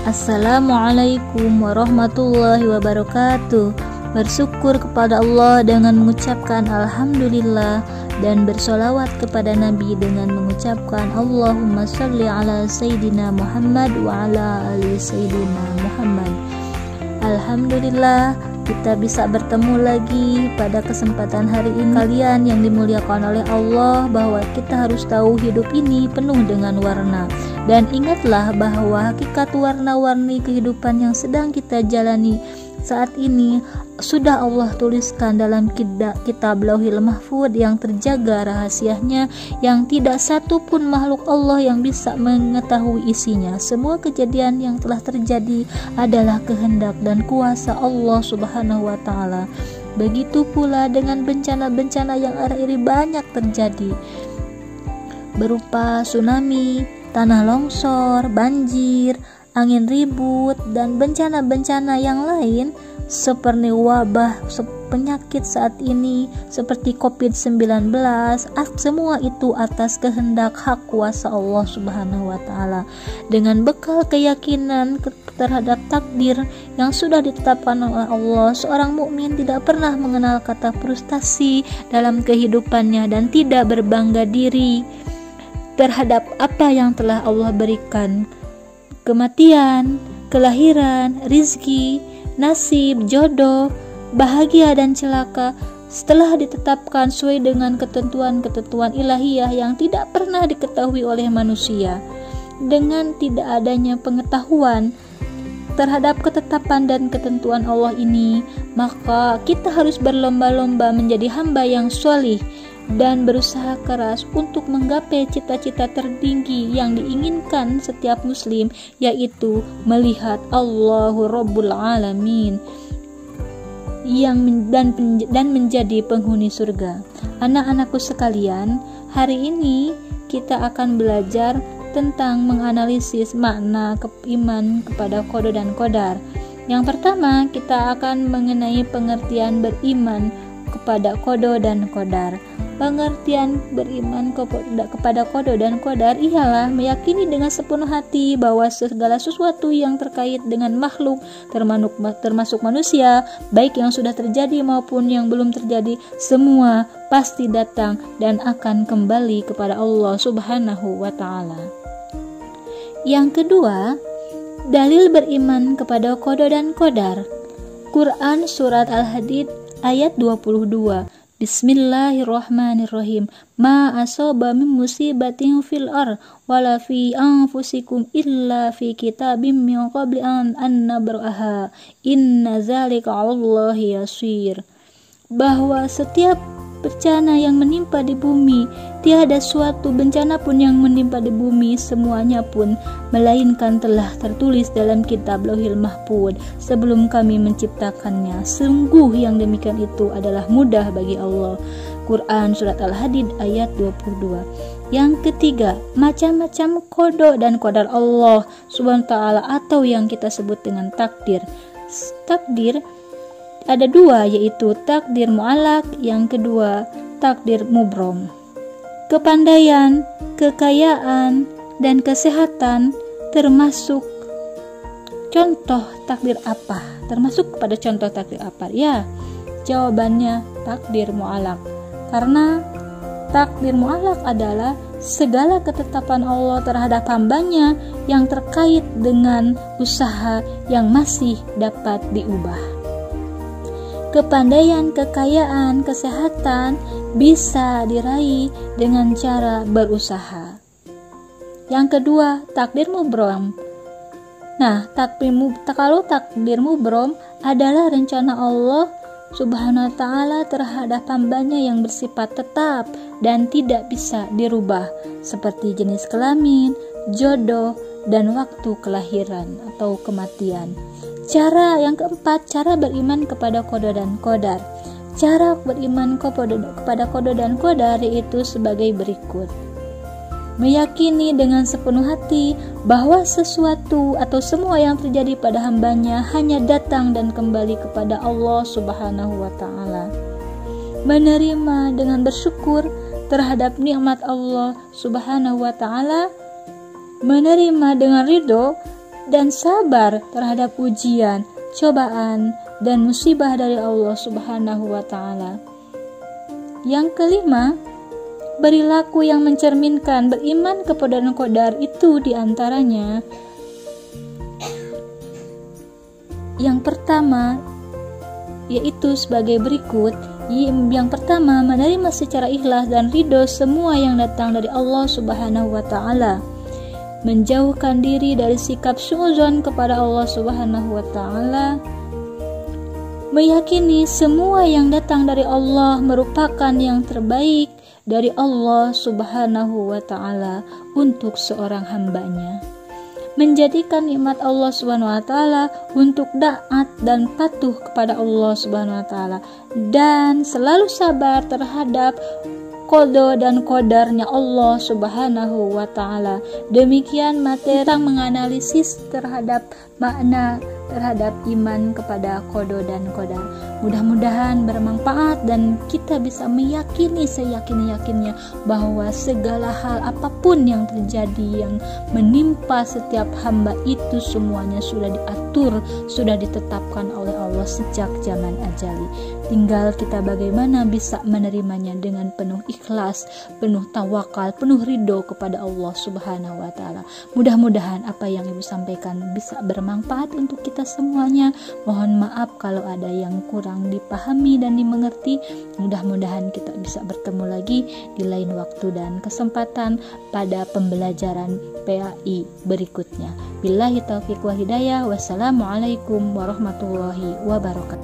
Assalamualaikum warahmatullahi wabarakatuh. Bersyukur kepada Allah dengan mengucapkan Alhamdulillah, dan bersolawat kepada Nabi dengan mengucapkan Allahumma sholli ala Sayyidina Muhammad wa ala ali Sayyidina Muhammad. Alhamdulillah, kita bisa bertemu lagi pada kesempatan hari ini. Kalian yang dimuliakan oleh Allah, bahwa kita harus tahu hidup ini penuh dengan warna. Dan ingatlah bahwa hakikat warna-warni kehidupan yang sedang kita jalani saat ini sudah Allah tuliskan dalam kitab Lauhil Mahfuz yang terjaga rahasianya, yang tidak satu pun makhluk Allah yang bisa mengetahui isinya. Semua kejadian yang telah terjadi adalah kehendak dan kuasa Allah Subhanahu wa Ta'ala. Begitu pula dengan bencana-bencana yang akhir-akhir ini banyak terjadi, berupa tsunami, tanah longsor, banjir, angin ribut, dan bencana-bencana yang lain seperti wabah penyakit saat ini seperti COVID-19. Semua itu atas kehendak hak kuasa Allah Subhanahu wa Ta'ala. Dengan bekal keyakinan terhadap takdir yang sudah ditetapkan oleh Allah, seorang mukmin tidak pernah mengenal kata frustasi dalam kehidupannya dan tidak berbangga diri terhadap apa yang telah Allah berikan. Kematian, kelahiran, rizki, nasib, jodoh, bahagia dan celaka setelah ditetapkan sesuai dengan ketentuan-ketentuan ilahiyah yang tidak pernah diketahui oleh manusia. Dengan tidak adanya pengetahuan terhadap ketetapan dan ketentuan Allah ini, maka kita harus berlomba-lomba menjadi hamba yang sholih dan berusaha keras untuk menggapai cita-cita tertinggi yang diinginkan setiap muslim, yaitu melihat Allahu Rabbul Alamin dan menjadi penghuni surga. Anak-anakku sekalian, hari ini kita akan belajar tentang menganalisis makna iman kepada qada dan qadar. Yang pertama, kita akan mengenai pengertian beriman kepada qada dan qadar. Pengertian beriman kepada qada dan qadar ialah meyakini dengan sepenuh hati bahwa segala sesuatu yang terkait dengan makhluk, termasuk manusia, baik yang sudah terjadi maupun yang belum terjadi, semua pasti datang dan akan kembali kepada Allah Subhanahu wa Ta'ala. Yang kedua, dalil beriman kepada qada dan qadar. Quran Surat Al-Hadid ayat 22. Bismillahirrahmanirrahim. Ma asaba min musibatin fil ar wala fi anfusikum illa fi kitabim min qabli an nabraha. Inna zalika 'alallahi yasir. Bahwa setiap bencana yang menimpa di bumi, tiada suatu bencana pun yang menimpa di bumi, semuanya pun melainkan telah tertulis dalam kitab Lauhil Mahfuz sebelum kami menciptakannya. Sungguh yang demikian itu adalah mudah bagi Allah. Quran Surat Al-Hadid ayat 22. Yang ketiga, macam-macam qada dan qadar Allah Subhanahu wa Ta'ala, atau yang kita sebut dengan takdir. Takdir ada dua, yaitu takdir mu'allaq, yang kedua takdir mubrom. Kepandaian, kekayaan, dan kesehatan termasuk contoh takdir apa? Termasuk kepada contoh takdir apa? Ya, jawabannya takdir mu'allaq. Karena takdir mu'allaq adalah segala ketetapan Allah terhadap hambanya yang terkait dengan usaha yang masih dapat diubah. Kepandaian, kekayaan, kesehatan bisa diraih dengan cara berusaha. Yang kedua, takdir mubrom. Nah, kalau takdir mubrom adalah rencana Allah Subhanahu wa Ta'ala terhadap hambanya yang bersifat tetap dan tidak bisa dirubah, seperti jenis kelamin, jodoh, dan waktu kelahiran atau kematian. Cara yang keempat, cara beriman kepada qada dan qadar. Cara beriman kepada qada dan qadar yaitu sebagai berikut. Meyakini dengan sepenuh hati bahwa sesuatu atau semua yang terjadi pada hambanya hanya datang dan kembali kepada Allah Subhanahu wa Ta'ala. Menerima dengan bersyukur terhadap nikmat Allah Subhanahu wa Ta'ala. Menerima dengan ridho dan sabar terhadap ujian, cobaan, dan musibah dari Allah Subhanahu wa Ta'ala. Yang kelima, perilaku yang mencerminkan beriman kepada qadar itu diantaranya. Yang pertama yaitu sebagai berikut. Yang pertama, menerima secara ikhlas dan ridho semua yang datang dari Allah Subhanahu wa Ta'ala. Menjauhkan diri dari sikap suudzon kepada Allah Subhanahu wa Ta'ala. Meyakini semua yang datang dari Allah merupakan yang terbaik dari Allah Subhanahu wa Ta'ala untuk seorang hambanya. Menjadikan nikmat Allah Subhanahu wa Ta'ala untuk taat dan patuh kepada Allah Subhanahu wa Ta'ala, dan selalu sabar terhadap qada dan qadarnya Allah Subhanahu wa Ta'ala. Demikian materi tentang menganalisis terhadap makna terhadap iman kepada qada dan qadar. Mudah-mudahan bermanfaat dan kita bisa meyakini seyakin-yakinnya bahwa segala hal apapun yang terjadi yang menimpa setiap hamba itu semuanya sudah diatur, sudah ditetapkan oleh Allah sejak zaman ajali. Tinggal kita bagaimana bisa menerimanya dengan penuh ikhlas, penuh tawakal, penuh ridho kepada Allah Subhanahu wa Ta'ala. Mudah-mudahan apa yang Ibu sampaikan bisa bermanfaat untuk kita semuanya. Mohon maaf kalau ada yang kurang dipahami dan dimengerti. Mudah-mudahan kita bisa bertemu lagi di lain waktu dan kesempatan pada pembelajaran PAI berikutnya. Billahi taufiq wal hidayah. Wassalamualaikum warahmatullahi wabarakatuh.